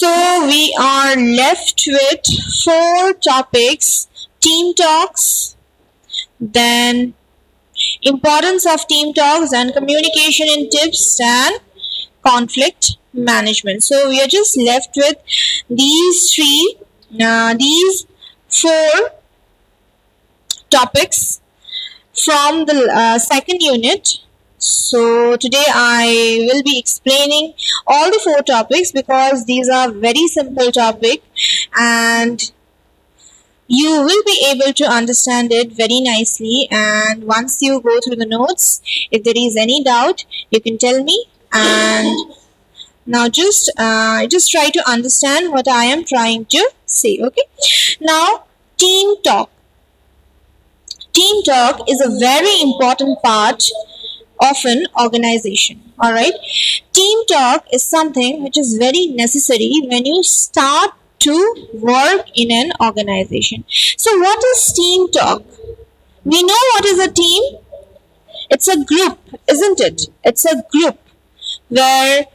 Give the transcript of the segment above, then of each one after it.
So we are left with four topics: team talks, then importance of team talks, and communication in tips, and conflict management. So we are just left with these four topics from the second unit. So today I will be explaining all the four topics because these are very simple topic and you will be able to understand it very nicely. And once you go through the notes, if there is any doubt, you can tell me. And now just try to understand what I am trying to say. Okay. Now, team talk. Team talk is a very important part of an organization. All right. Team talk is something which is very necessary when you start to work in an organization. So what is team talk? We know what is a team. It's a group, isn't it? It's a group where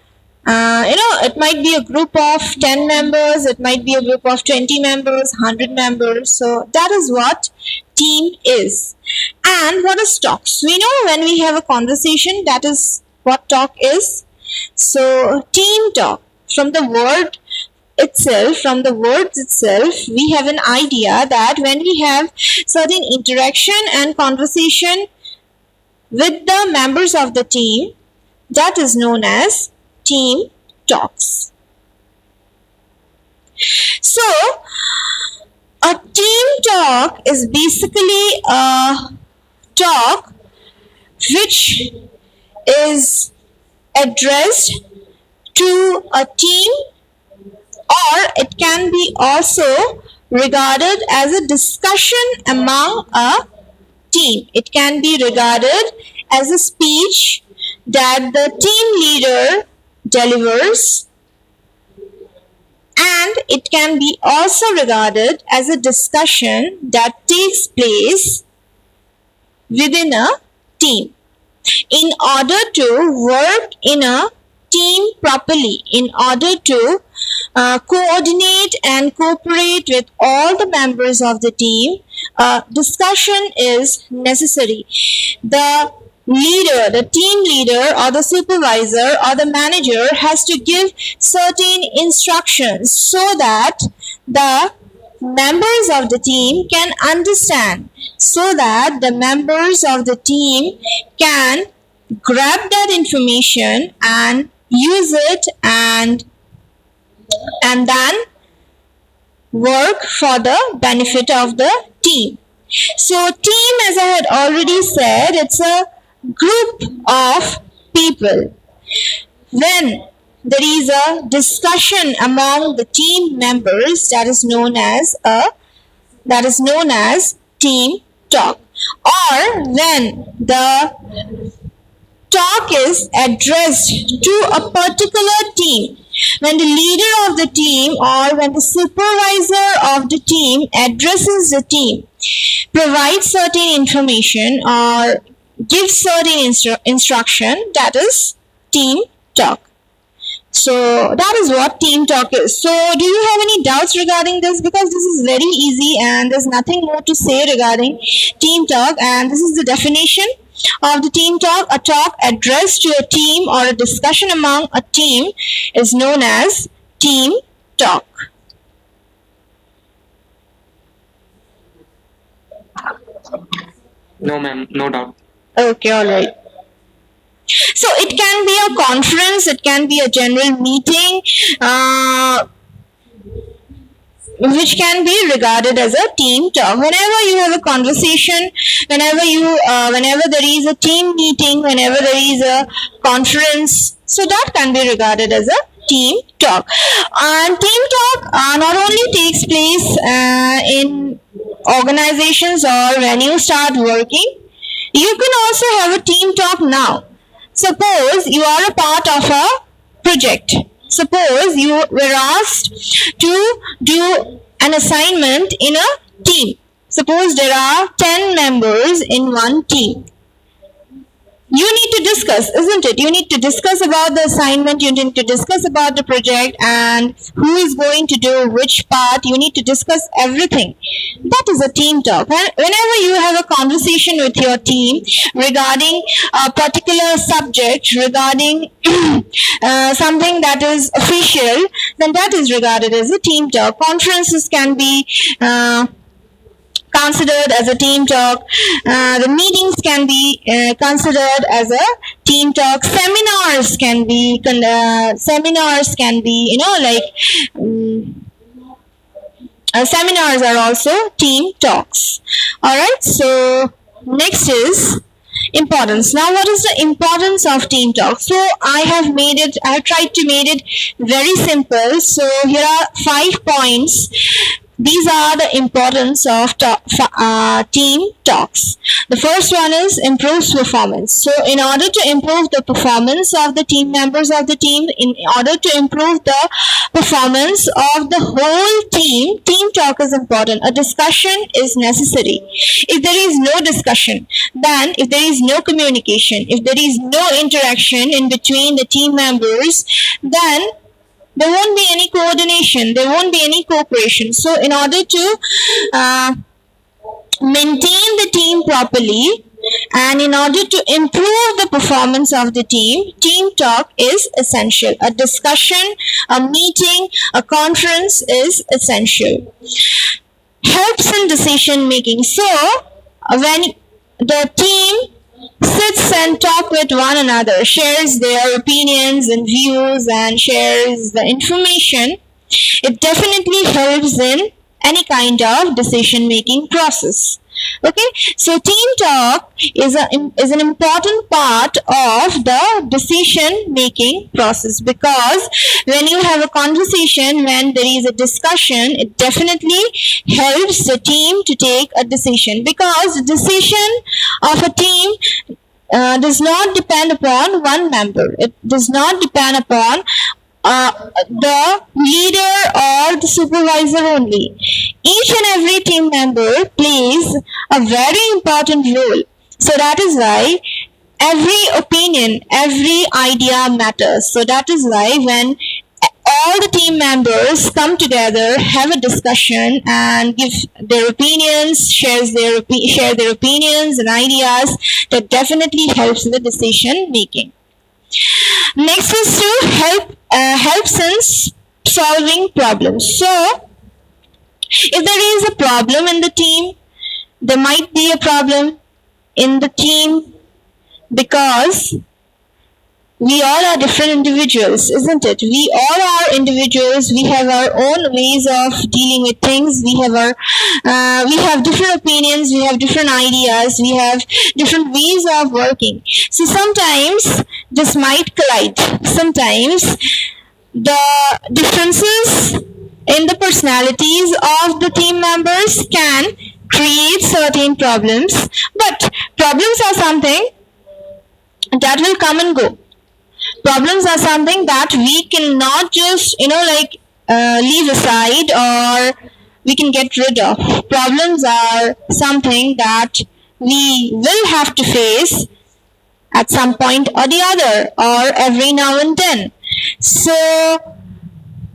it might be a group of 10 members, it might be a group of 20 members, 100 members. So that is what team is. And what is talks? We know when we have a conversation, that is what talk is. So team talk, from the words itself, we have an idea that when we have certain interaction and conversation with the members of the team, that is known as team talks. So, a team talk is basically a talk which is addressed to a team, or it can be also regarded as a discussion among a team. It can be regarded as a speech that the team leader delivers, and it can be also regarded as a discussion that takes place within a team. In order to work in a team properly, in order to coordinate and cooperate with all the members of the team, discussion is necessary. The leader, the team leader or the supervisor or the manager has to give certain instructions so that the members of the team can understand, so that the members of the team can grab that information and use it and then work for the benefit of the team. So team, as I had already said, it's a group of people. When there is a discussion among the team members, that is known as team talk. Or when the talk is addressed to a particular team, when the leader of the team or when the supervisor of the team addresses the team, provides certain information or gives certain instruction, that is team talk. So that is what team talk is. So do you have any doubts regarding this? Because this is very easy and there's nothing more to say regarding team talk, and this is the definition of the team talk. A talk addressed to a team or a discussion among a team is known as team talk. No, ma'am, no doubt. Okay, alright. So it can be a conference, it can be a general meeting, which can be regarded as a team talk. Whenever you have a conversation, whenever there is a team meeting, whenever there is a conference, so that can be regarded as a team talk. And team talk not only takes place in organizations or when you start working, you can also have a team talk now. Suppose you are a part of a project. Suppose you were asked to do an assignment in a team. Suppose there are 10 members in one team. you need to discuss, isn't it? You need to discuss about the assignment, you need to discuss about the project, and who is going to do which part. You need to discuss everything. That is a team talk. And whenever you have a conversation with your team regarding a particular subject, regarding something that is official, then that is regarded as a team talk. Conferences can be considered as a team talk. The meetings can be considered as a team talk. Seminars can be, seminars are also team talks. All right. So next is importance. Now, what is the importance of team talk? So I have tried to make it very simple. So here are 5 points. These are the importance of team talks. The first one is improves performance. So in order to improve the performance of the team members of the team, in order to improve the performance of the whole team, team talk is important. A discussion is necessary. If there is no discussion, then if there is no communication, if there is no interaction in between the team members, then there won't be any coordination, there won't be any cooperation. So in order to maintain the team properly, and in order to improve the performance of the team, team talk is essential. A discussion, a meeting, a conference is essential. Helps in decision making. So when the team sits and talk with one another, shares their opinions and views, and shares the information, it definitely helps in any kind of decision making process. Okay, so team talk is an important part of the decision making process, because when you have a conversation, when there is a discussion, it definitely helps the team to take a decision, because the decision of a team does not depend upon one member. It does not depend upon the leader or the supervisor only. Each and every team member plays a very important role. So that is why every opinion, every idea matters. So that is why when all the team members come together, have a discussion, and give their opinions, share their opinions and ideas, that definitely helps in the decision making. Next is to helps in solving problems. So if there is a problem in the team, there might be a problem in the team, because we all are different individuals, isn't it? We all are individuals. We have our own ways of dealing with things. We have different opinions. We have different ideas. We have different ways of working. So sometimes this might collide. Sometimes the differences in the personalities of the team members can create certain problems. But problems are something that will come and go. Problems are something that we cannot just leave aside, or we can get rid of. Problems are something that we will have to face at some point or the other, or every now and then. So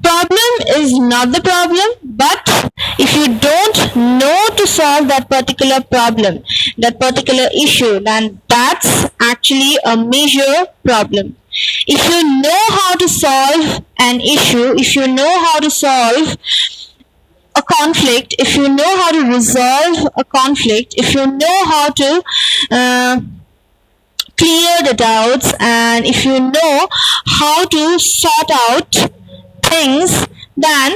problem is not the problem, but if you don't know to solve that particular problem, that particular issue, then that's actually a major problem. If you know how to solve an issue, if you know how to solve a conflict, if you know how to resolve a conflict, if you know how to clear the doubts, and if you know how to sort out things, then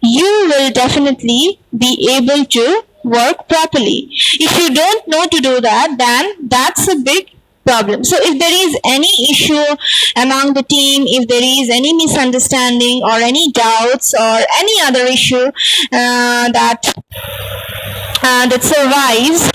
you will definitely be able to work properly. If you don't know to do that, then that's a big problem. So if there is any issue among the team, if there is any misunderstanding or any doubts or any other issue that survives,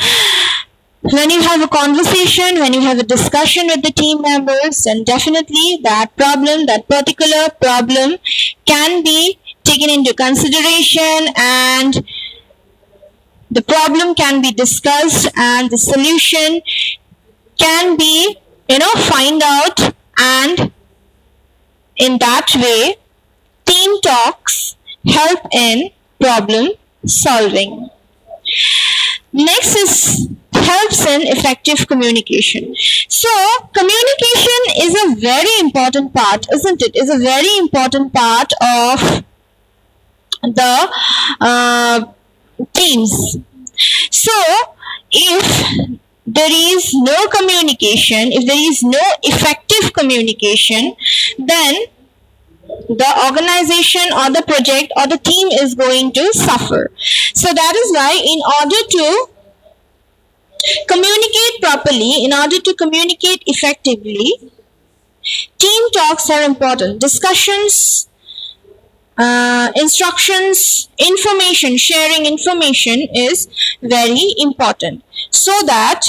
when you have a conversation, when you have a discussion with the team members, then definitely that particular problem can be taken into consideration, and the problem can be discussed, and the solution can be, find out, and in that way, team talks help in problem solving. Next is helps in effective communication. So communication is a very important part, isn't it? Is a very important part of the teams. So if there is no communication, if there is no effective communication, then the organization or the project or the team is going to suffer. So that is why, in order to communicate properly, in order to communicate effectively, team talks are important. Discussions, instructions, information, sharing information is very important, so that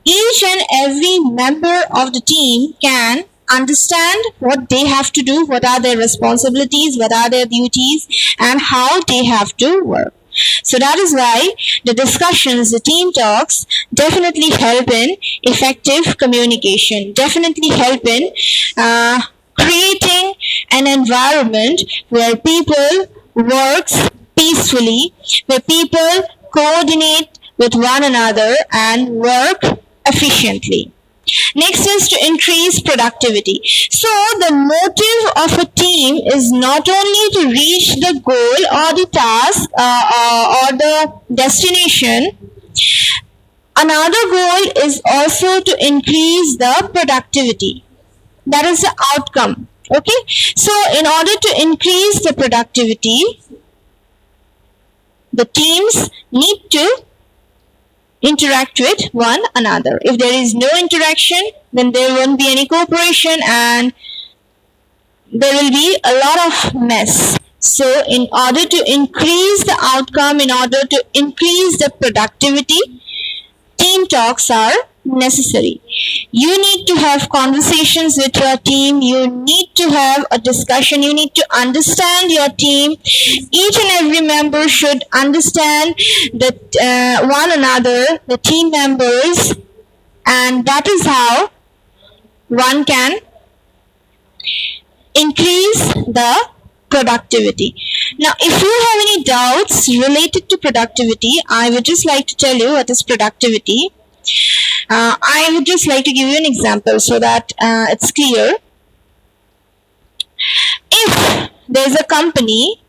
each and every member of the team can understand what they have to do, what are their responsibilities, what are their duties, and how they have to work. So that is why the discussions, the team talks definitely help in effective communication, definitely help in creating an environment where people works peacefully, where people coordinate with one another and work efficiently. Next is to increase productivity. So the motive of a team is not only to reach the goal or the task or the destination. Another goal is also to increase the productivity. That is the outcome. Okay. So in order to increase the productivity, the teams need to interact with one another. If there is no interaction, then there won't be any cooperation and there will be a lot of mess. So in order to increase the outcome, in order to increase the productivity, team talks are necessary. You need to have conversations with your team. You need to have a discussion. You need to understand your team. Each and every member should understand that one another, the team members, and that is how one can increase the productivity. Now, if you have any doubts related to productivity, I would just like to tell you what is productivity. I would just like to give you an example so that it's clear. If there's a company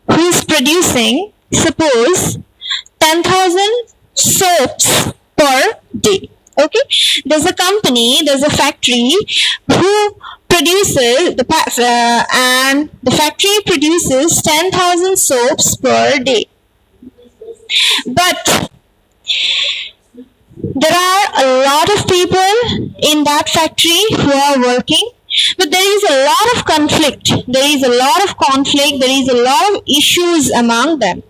who is producing, suppose, 10,000 soaps per day. Okay, there's a company, there's a factory who produces and the factory produces 10,000 soaps per day. But there are a lot of people in that factory who are working, but there is a lot of conflict. There is a lot of conflict. There is a lot of issues among them.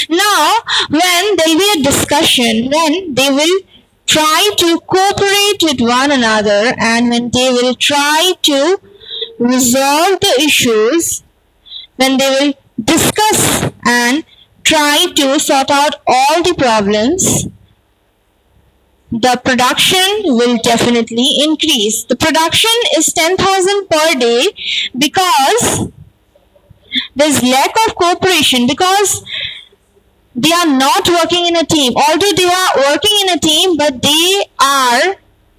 Now, when there will be a discussion, when they will try to cooperate with one another and when they will try to resolve the issues, when they will discuss and try to sort out all the problems, the production will definitely increase. The production is 10,000 per day because there's lack of cooperation, because they are not working in a team. Although they are working in a team, but they are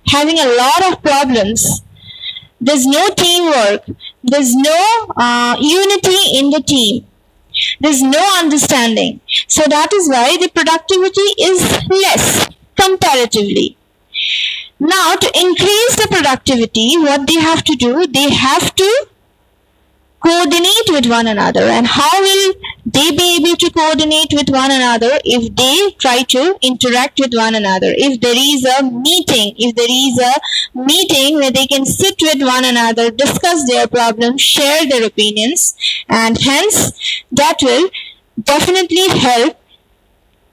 having a lot of problems. There's no teamwork. There's no unity in the team. There's no understanding. So that is why the productivity is less comparatively. Now, to increase the productivity, what they have to do, they have to coordinate with one another. And how will they be able to coordinate with one another if they try to interact with one another? If there is a meeting where they can sit with one another, discuss their problems, share their opinions, and hence that will definitely help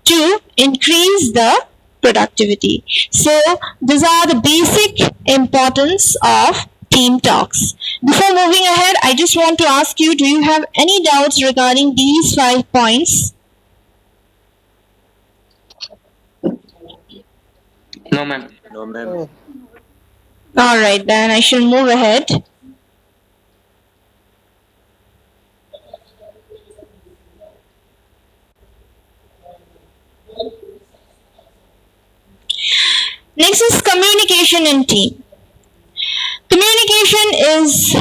to increase the productivity. So these are the basic importance of team talks. Before moving ahead, I just want to ask you, do you have any doubts regarding these 5 points? No, ma'am. No, ma'am. Alright, then I shall move ahead. Next is communication in team. Communication is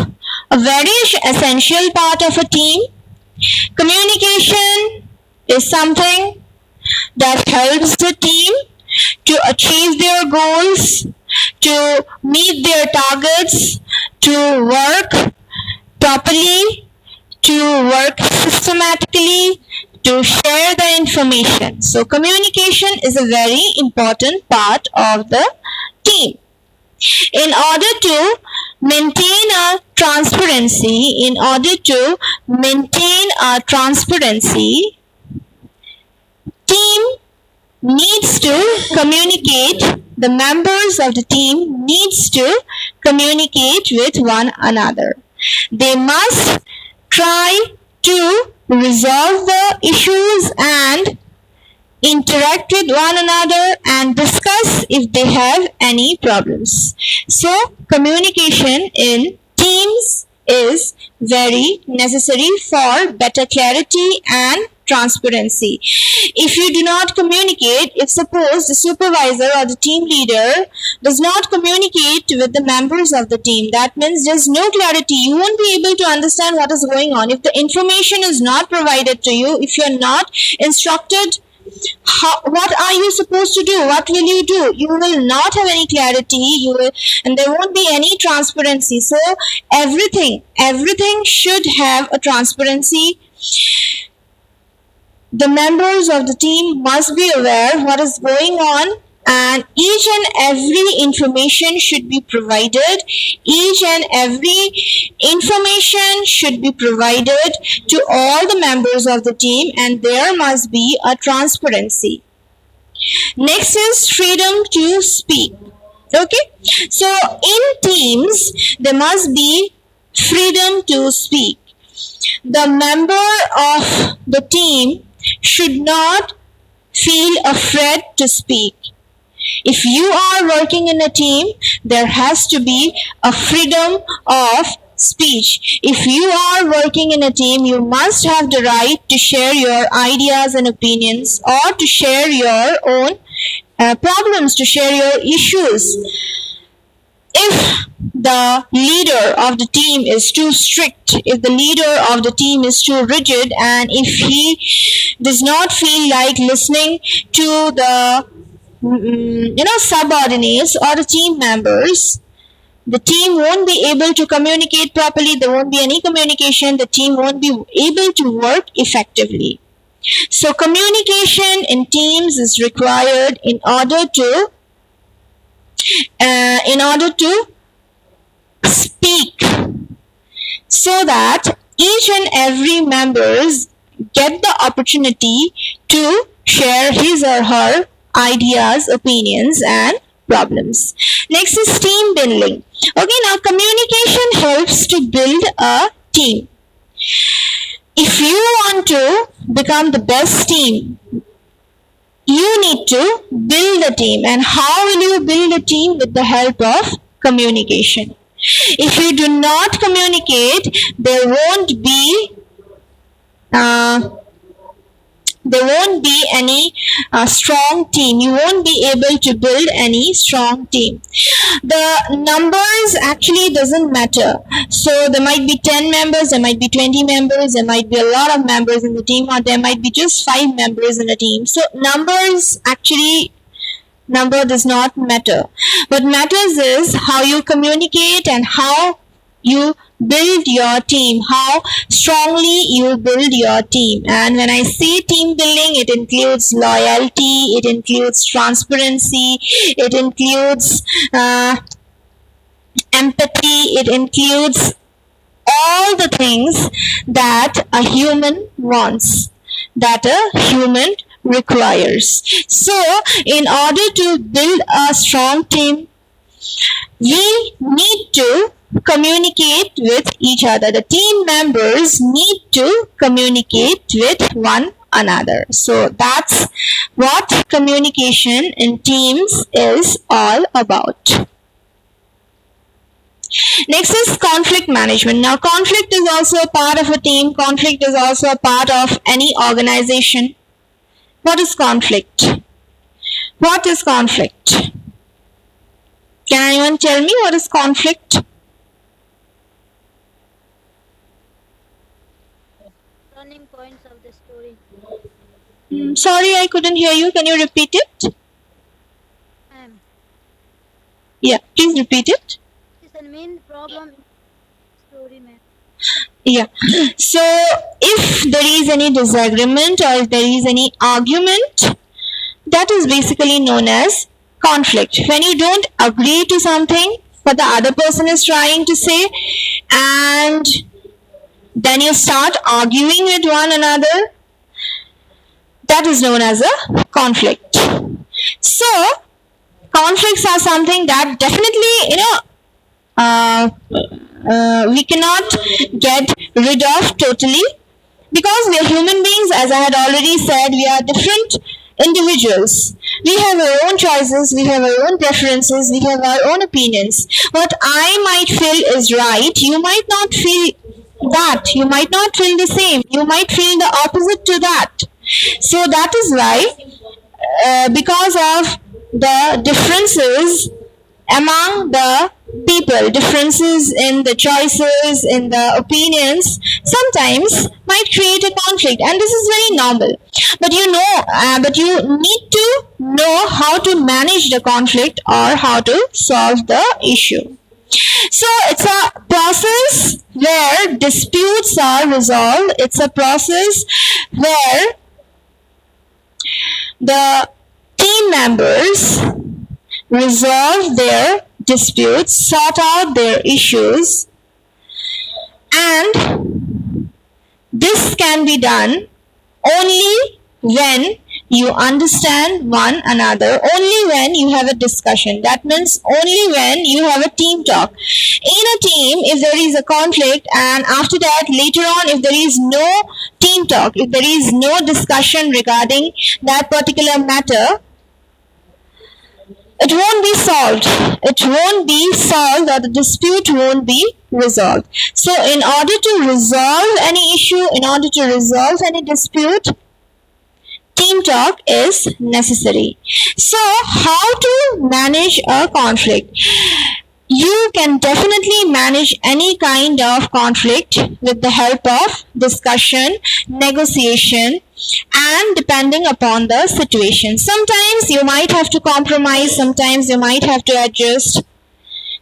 a very essential part of a team. Communication is something that helps the team to achieve their goals, to meet their targets, to work properly, to work systematically, to share the information. So, communication is a very important part of the team. In order to maintain a transparency, team needs to communicate, the members of the team needs to communicate with one another. They must try to resolve the issues and interact with one another and discuss if they have any problems. So, communication in teams is very necessary for better clarity and transparency. If you do not communicate, if suppose the supervisor or the team leader does not communicate with the members of the team, that means there's no clarity. You won't be able to understand what is going on. If the information is not provided to you, if you're not instructed, what are you supposed to do? What will you do? You will not have any clarity. And there won't be any transparency. So everything should have a transparency. The members of the team must be aware what is going on, and each and every information should be provided. Each and every information should be provided to all the members of the team, and there must be a transparency. Next is freedom to speak. Okay, so in teams there must be freedom to speak. The member of the team should not feel afraid to speak. If you are working in a team, there has to be a freedom of speech. If you are working in a team, you must have the right to share your ideas and opinions, or to share your own problems, to share your issues. If the leader of the team is too strict, if the leader of the team is too rigid, and if he does not feel like listening to the subordinates or the team members, the team won't be able to communicate properly. There won't be any communication. The team won't be able to work effectively. So communication in teams is required in order to speak, so that each and every members get the opportunity to share his or her ideas, opinions, and problems. Next is team building. Okay, now communication helps to build a team. If you want to become the best team, you need to build a team. And how will you build a team? With the help of communication. If you do not communicate, there won't be any strong team. You won't be able to build any strong team. The numbers actually doesn't matter. So there might be 10 members, there might be 20 members, there might be a lot of members in the team, or there might be just 5 members in a team. So number does not matter. What matters is how you communicate and how you build your team, how strongly you build your team. And when I say team building, it includes loyalty, it includes transparency, it includes empathy, it includes all the things that a human wants, that a human requires. So, in order to build a strong team, we need to communicate with each other. The team members need to communicate with one another. So that's what communication in teams is all about. Next is conflict management. Now, conflict is also a part of a team. Conflict is also a part of any organization. What is conflict? What is conflict? Can anyone tell me what is conflict? Turning points of the story. Sorry, I couldn't hear you. Can you repeat it? Yeah, please repeat it. This is the main problem in story, ma'am. Yeah. So if there is any disagreement or if there is any argument, that is basically known as conflict. When you don't agree to something what the other person is trying to say, and then you start arguing with one another, that is known as a conflict. So conflicts are something that definitely, we cannot get rid of totally, because we are human beings. As I had already said, we are different individuals. We have our own choices, we have our own preferences, we have our own opinions. What I might feel is right, you might not feel that. You might not feel the same. You might feel the opposite to that. So that is why, because of the differences among the people, differences in the choices, in the opinions, sometimes might create a conflict, and this is very normal. But but you need to know how to manage the conflict or how to solve the issue. So it's a process where disputes are resolved. It's a process where the team members resolve their disputes, sort out their issues, and this can be done only when you understand one another, only when you have a discussion. That means only when you have a team talk. In a team, if there is a conflict, and after that, later on, if there is no team talk, if there is no discussion regarding that particular matter, it won't be solved. It won't be solved, or the dispute won't be resolved. So in order to resolve any issue, in order to resolve any dispute, team talk is necessary. So how to manage a conflict? You can definitely manage any kind of conflict with the help of discussion, negotiation, and depending upon the situation. Sometimes you might have to compromise, sometimes you might have to adjust.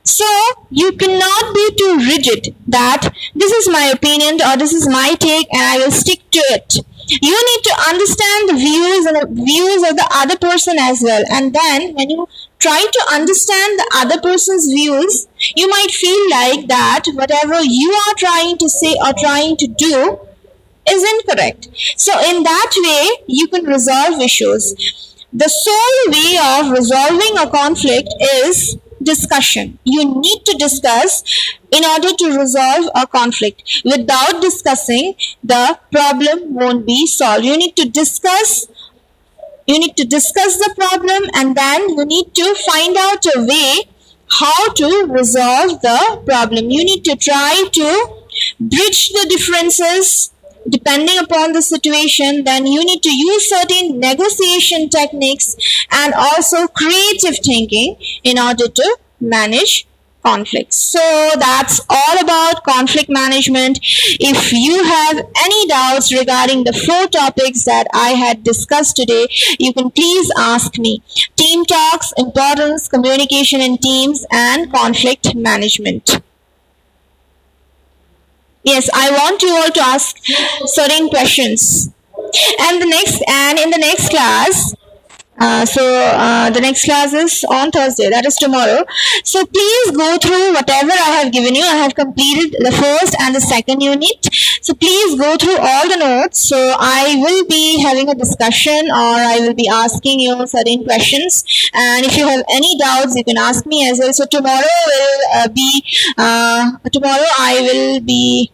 So you cannot be too rigid that this is my opinion or this is my take and I will stick to it. You need to understand the views of the other person as well. And then when you try to understand the other person's views, you might feel like that whatever you are trying to say or trying to do is incorrect. So in that way, you can resolve issues. The sole way of resolving a conflict is discussion. You need to discuss in order to resolve a conflict. Without discussing, the problem won't be solved. You need to discuss the problem, and then you need to find out a way how to resolve the problem. You need to try to bridge the differences depending upon the situation. Then you need to use certain negotiation techniques and also creative thinking in order to manage conflicts. So that's all about conflict management. If you have any doubts regarding the 4 topics that I had discussed today, you can please ask me. Team talks, importance, communication in teams, and conflict management. Yes, I want you all to ask certain questions. And in the next class, the next class is on Thursday, that is tomorrow. So please go through whatever I have given you. I have completed the first and the second unit. So please go through all the notes. So I will be having a discussion, or I will be asking you certain questions. And if you have any doubts, you can ask me as well. So tomorrow I will be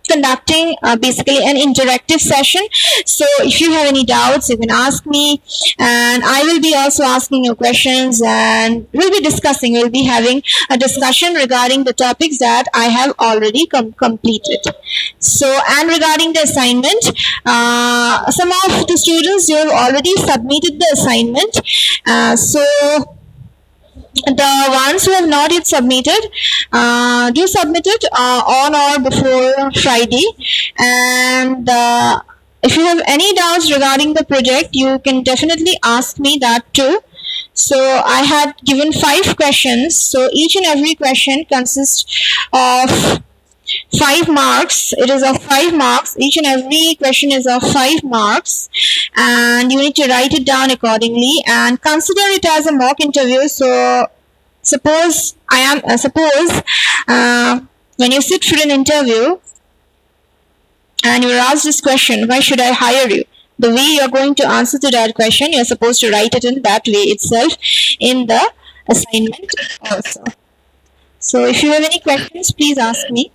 conducting basically an interactive session. So if you have any doubts, you can ask me, and I will be also asking you questions, and we'll be having a discussion regarding the topics that I have already completed. So, and regarding the assignment, some of the students, you have already submitted the assignment. So the ones who have not yet submitted, do submit it on or before Friday. And if you have any doubts regarding the project, you can definitely ask me that too. So I had given 5 questions. So each and every question consists of 5 marks. It is of 5 marks. Each and every question is of 5 marks, and you need to write it down accordingly and consider it as a mock interview. So suppose when you sit for an interview and you're asked this question, why should I hire you? The way you're going to answer to that question, you're supposed to write it in that way itself in the assignment also. So if you have any questions, please ask me.